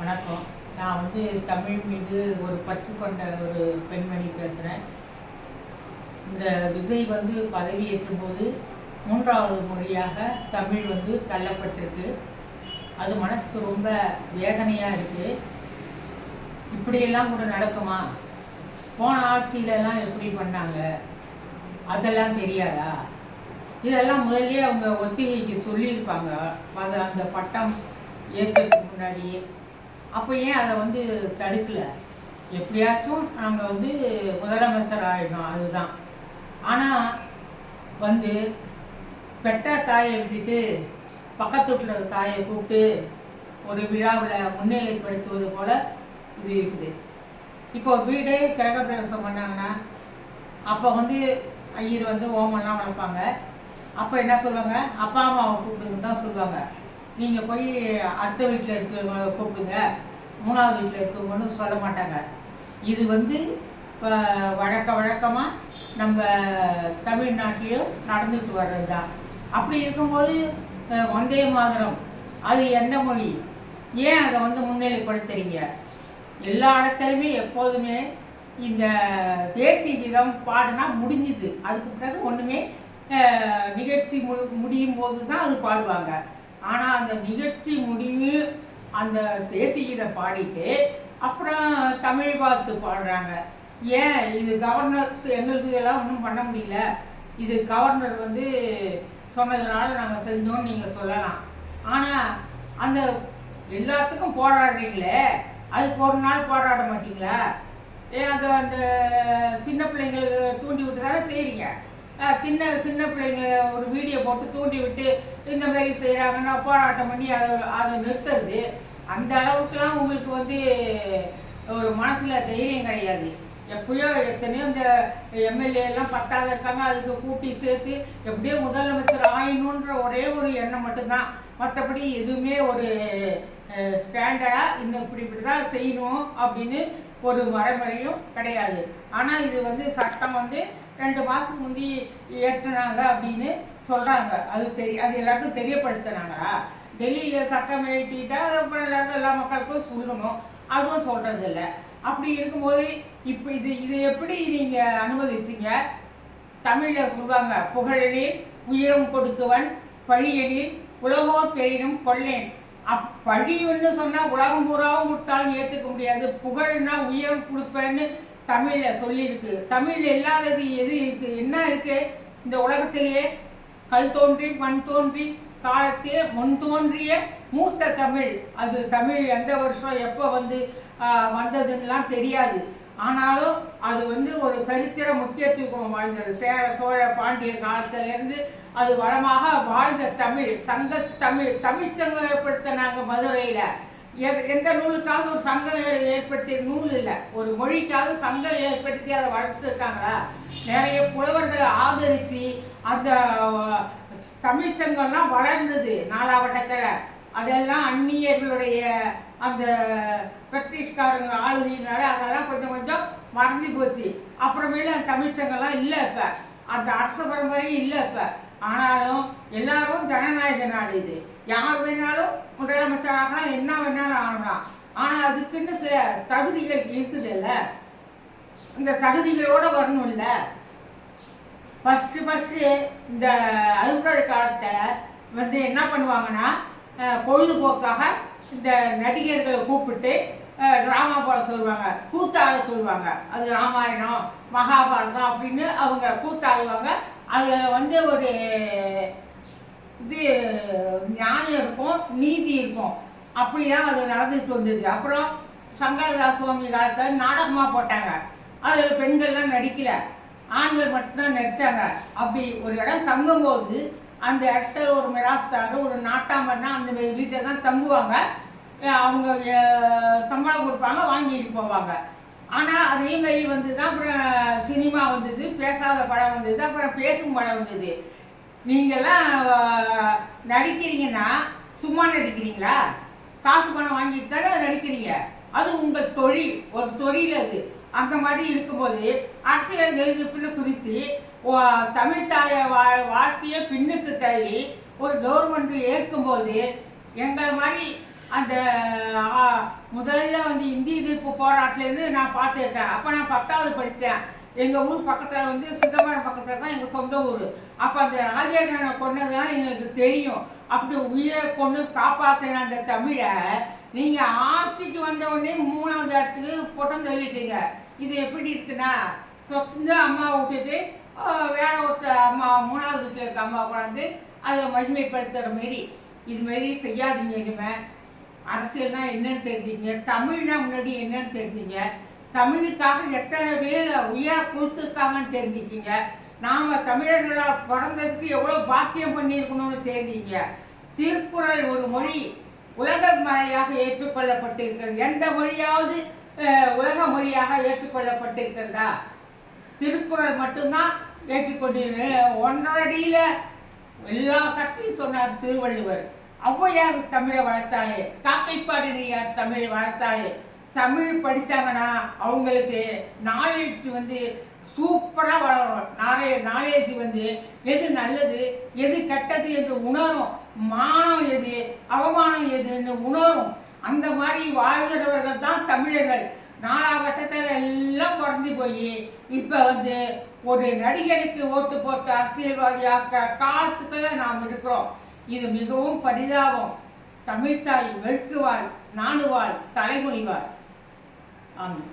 வணக்கம். நான் தமிழ் மீது ஒரு பற்று கொண்ட ஒரு பெண்மணி பேசுகிறேன். இந்த விஜய் பதவியேற்றும் போது 3வது முறையாக தமிழ் தள்ளப்பட்டிருக்கு. அது மனசுக்கு ரொம்ப வேதனையாக இருக்குது. இப்படியெல்லாம் கூட நடக்குமா? போன ஆட்சியிலலாம் எப்படி பண்ணாங்க? அதெல்லாம் தெரியாதா? இதெல்லாம் முதல்ல அவங்க ஒத்திகைக்கு சொல்லியிருப்பாங்க. அந்த பட்டம் ஏற்கிறதுக்கு முன்னாடியே. அப்போ ஏன் அதை தடுக்கலை? எப்படியாச்சும் நாங்கள் முதலமைச்சர் ஆகிடும், அதுதான். ஆனால் பெற்ற தாயை விட்டுட்டு பக்கத்து வீட்டில் தாயை கூப்பிட்டு ஒரு விழாவில் முன்னிலைப்படுத்துவது போல் இது இருக்குது. இப்போ வீடே கிழக்க பிரவேசம் பண்ணாங்கன்னா அப்போ ஐயர் ஓமெல்லாம் வளர்ப்பாங்க. அப்போ என்ன சொல்லுவாங்க? அப்பா அம்மாவை கூப்பிட்டுன்னு தான் சொல்லுவாங்க. நீங்கள் போய் அடுத்த வீட்டில் இருக்க கூப்பிடுங்க, 3வது வீட்டில் இருக்கவங்கன்னு சொல்ல மாட்டாங்க. இது வழக்கமாக நம்ம தமிழ்நாட்டிலையும் நடந்துட்டு வர்றது தான். அப்படி இருக்கும்போது வந்தே மாதரம் அது என்ன மொழி? ஏன் அதை முன்னிலைப்படுத்துறீங்க? எல்லா இடத்துலையுமே எப்போதுமே இந்த தேசிய கீதம் பாடினா முடிஞ்சுது. அதுக்கு பிறகு ஒன்றுமே நிகழ்ச்சி முடியும் போது தான் அது பாடுவாங்க. ஆனால் அந்த நிகழ்ச்சி முடிவு அந்த தேசிய கீதம் பாடிட்டு அப்புறம் தமிழ் வாழ்த்து பாடுறாங்க. ஏன்? இது கவர்னர் எங்களுக்கு இதெல்லாம் ஒன்றும் பண்ண முடியல, இது கவர்னர் சொன்னதுனால நாங்கள் செஞ்சோன்னு நீங்கள் சொல்லலாம். ஆனால் அந்த எல்லாத்துக்கும் போராடுறீங்களே, அதுக்கு ஒரு நாள் போராட மாட்டீங்களா? அந்த அந்த சின்ன பிள்ளைங்களுக்கு தூண்டி விட்டு தானே செய்கிறீங்க. சின்ன பிள்ளைங்க ஒரு வீடியோ போட்டு தூண்டி விட்டு இந்த மாதிரி செய்கிறாங்கன்னா போராட்டம் பண்ணி அதை நிறுத்துறது. அந்த அளவுக்குலாம் உங்களுக்கு ஒரு மனசில் தைரியம் கிடையாது. எப்பயோ எத்தனையோ இந்த எம்எல்ஏலாம் 10ஆவது இருக்காங்க, அதுக்கு கூட்டி சேர்த்து எப்படியோ முதலமைச்சர் ஆயிடணுன்ற ஒரே ஒரு எண்ணம் மட்டும்தான். மற்றபடி எதுவுமே ஒரு ஸ்டாண்டர்டாக இப்படி தான் செய்யணும் அப்படின்னு ஒரு வரைமுறையும் கிடையாது. ஆனால் இது சட்டம் 2 மாதத்துக்கு முந்தி ஏற்றினாங்க அப்படின்னு சொல்கிறாங்க. அது எல்லாருக்கும் தெரியப்படுத்தினாங்களா? டெல்லியில் சட்டம் ஏற்றிட்டா அப்புறம் எல்லாருக்கும் எல்லா மக்களுக்கும் சொல்லணும், அதுவும் சொல்கிறது இல்லை. அப்படி இருக்கும்போது இப்போ இதை எப்படி நீங்கள் அனுமதிச்சிங்க? தமிழில் சொல்லுவாங்க, புகழெனில் உயிரம் கொடுக்குவன், பழியெனில் உலகோர் பெரினும் கொள்ளேன். பழின்னு சொன்னால் உலகம் பூராவும் கொடுத்தாலும் ஏற்றுக்க முடியாது. புகழ்னா உயிரம் கொடுப்பேன்னு தமிழில் சொல்லியிருக்கு. தமிழில் இல்லாதது எது இருக்குது? என்ன இருக்குது இந்த உலகத்திலேயே? கல் தோன்றி மண் தோன்றி காலத்தே முன் தோன்றிய மூத்த தமிழ். அது தமிழ் எந்த வருஷம் எப்போ வந்ததுன்னெலாம் தெரியாது. ஆனாலும் அது ஒரு சரித்திர முக்கியத்துவம் வாழ்ந்தது. சேர சோழ பாண்டிய காலத்திலேருந்து அது வளமாக வாழ்ந்த தமிழ். தமிழ்ச்சங்கம் ஏற்படுத்தினாங்க மதுரையில். எந்த நூலுக்காவது ஒரு சங்கம் ஏற்படுத்திய நூல் இல்லை. ஒரு மொழிக்காவது சங்கம் ஏற்படுத்தி அதை வளர்த்துருக்காங்களா? நிறைய புலவர்களை ஆதரித்து அந்த தமிழ்ச்சங்கம்லாம் வளர்ந்தது 4ஆவட்டத்தில். அதெல்லாம் அந்நியர்களுடைய அந்த பிரிட்டிஷ்காரங்க ஆளுகையினால அதெல்லாம் கொஞ்சம் மறைஞ்சி போச்சு. அப்புறமேல அந்த தமிழ்ச்சங்கம்லாம் இல்லை. இப்போ அந்த அரச பரம்பரையும் இல்லை. இப்போ ஆனாலும் எல்லாரும் ஜனநாயக நாடு. இது யார் வேணாலும் முதலமைச்சர் ஆகலாம், என்ன வேணாலும் ஆகலாம். ஆனால் அதுக்குன்னு சில தகுதிகள் இருக்குது இல்லை? இந்த தகுதிகளோடு வரணும் இல்லை? ஃபஸ்ட்டு இந்த அறுபது காலத்தை என்ன பண்ணுவாங்கன்னா, பொழுதுபோக்காக இந்த நடிகர்களை கூப்பிட்டு ட்ராமா போட சொல்லுவாங்க, கூத்தாட சொல்லுவாங்க. அது ராமாயணம் மகாபாரதம் அப்படின்னு அவங்க கூத்தாடுவாங்க. அதில் ஒரு இது நியாயம் இருக்கும், நீதி இருக்கும். அப்படி தான் அது நடந்துட்டு வந்தது. அப்புறம் சங்கரதாஸ் சுவாமி காலத்தில் நாடகமாக போட்டாங்க. அதில் பெண்கள்லாம் நடிக்கலை, ஆண்கள் மட்டும்தான் நடித்தாங்க. அப்படி ஒரு இடம் தங்கும்போது அந்த இடத்துல ஒரு மிராஸ்தார், ஒரு நாட்டாமர்னா அந்த வீட்டில் தான் தங்குவாங்க. அவங்க சம்பளம் கொடுப்பாங்க, வாங்கிட்டு போவாங்க. ஆனால் அதே மாதிரி தான் அப்புறம் சினிமா வந்தது, பேசாத படம் வந்தது, அப்புறம் பேசும் படம் வந்தது. நீங்கள்லாம் நடிக்கிறீங்கன்னா சும்மா நடிக்கிறீங்களா? காசு பணம் வாங்கிட்டு தானே நடிக்கிறீங்க. அது உங்கள் தொழில், ஒரு தொழில் அது. அந்த மாதிரி இருக்கும்போது அரசியல் எதிர்ப்புன்னு குறித்து தமிழ் தாயை வாழ்க்கையை பின்னுக்கு தள்ளி ஒரு கவர்மெண்ட் ஏற்கும்போது எங்களை மாதிரி அந்த முதல்ல வந்து இந்தி எதிர்ப்பு போராட்டிலேருந்து நான் பார்த்துருக்கேன். அப்போ நான் 10வது படித்தேன். எங்கள் ஊர் பக்கத்தில் வந்து சிதம்பரம் பக்கத்தில் தான் எங்கள் சொந்த ஊர். அப்போ அந்த ராஜேந்திரனை கொன்னதுதான் எங்களுக்கு தெரியும். அப்படி உயிரை கொண்டு காப்பாற்றின அந்த தமிழை நீங்கள் ஆட்சிக்கு வந்த உடனே 3வது இடத்துக்கு பொட்டம் சொல்லிட்டீங்க. இது எப்படி இருக்குன்னா, சொந்த அம்மா விட்டுட்டு வேற ஒருத்தர் அம்மா 3வது வீட்டில் இருக்க அம்மா உட்காந்து அதை மகிமைப்படுத்துகிற மாரி இதுமாரி செய்யாதீங்க. இனிமேல் அரசியல்னா என்னன்னு தெரிஞ்சிங்க, தமிழ்னா முன்னாடி என்னன்னு தெரிஞ்சிங்க, தமிழுக்காக எத்தனை பேர் உயர் கொடுத்துருக்காங்கன்னு தெரிஞ்சுக்கிங்க, நாம் தமிழர்களாக பிறந்ததுக்கு எவ்வளோ பாக்கியம் பண்ணியிருக்கணும்னு தெரிஞ்சிங்க. திருக்குறள் ஒரு மொழி உலக மொழியாக ஏற்றுக்கொள்ளப்பட்டிருக்கிறது. எந்த மொழியாவது உலக மொழியாக ஏற்றுக்கொள்ளப்பட்டிருக்கிறதா? திருக்குறள் மட்டும்தான் ஏற்றுக்கொண்டிருக்க. 1.5 அடியில் எல்லா கற்றையும் சொன்னார் திருவள்ளுவர். ஔவையார் தமிழை வளர்த்தாயே, காக்கைப்பாடினியார் தமிழை வளர்த்தாயே. தமிழ் படித்தாங்கன்னா அவங்களுக்கு நாலேஜ் வந்து சூப்பராக வளரும். நாலேஜ் வந்து எது நல்லது எது கெட்டது என்று உணரும். மானம் எது அவமானம் எதுன்னு உணரும். அந்த மாதிரி வாழ்கிறவர்கள் தான் தமிழர்கள். நாலாவட்டத்தில் எல்லாம் குறைஞ்சி போய் இப்போ வந்து ஒரு நடிகனுக்கு ஓட்டு போட்டு அரசியல்வாதியாக்க காலத்துக்கு நாம் இருக்கிறோம். இது மிகவும் பரிதாபம். தமிழ்த்தாய் வெறுக்குவாள், நாணுவாள், தலைமொழிவாள். ஆமாம்.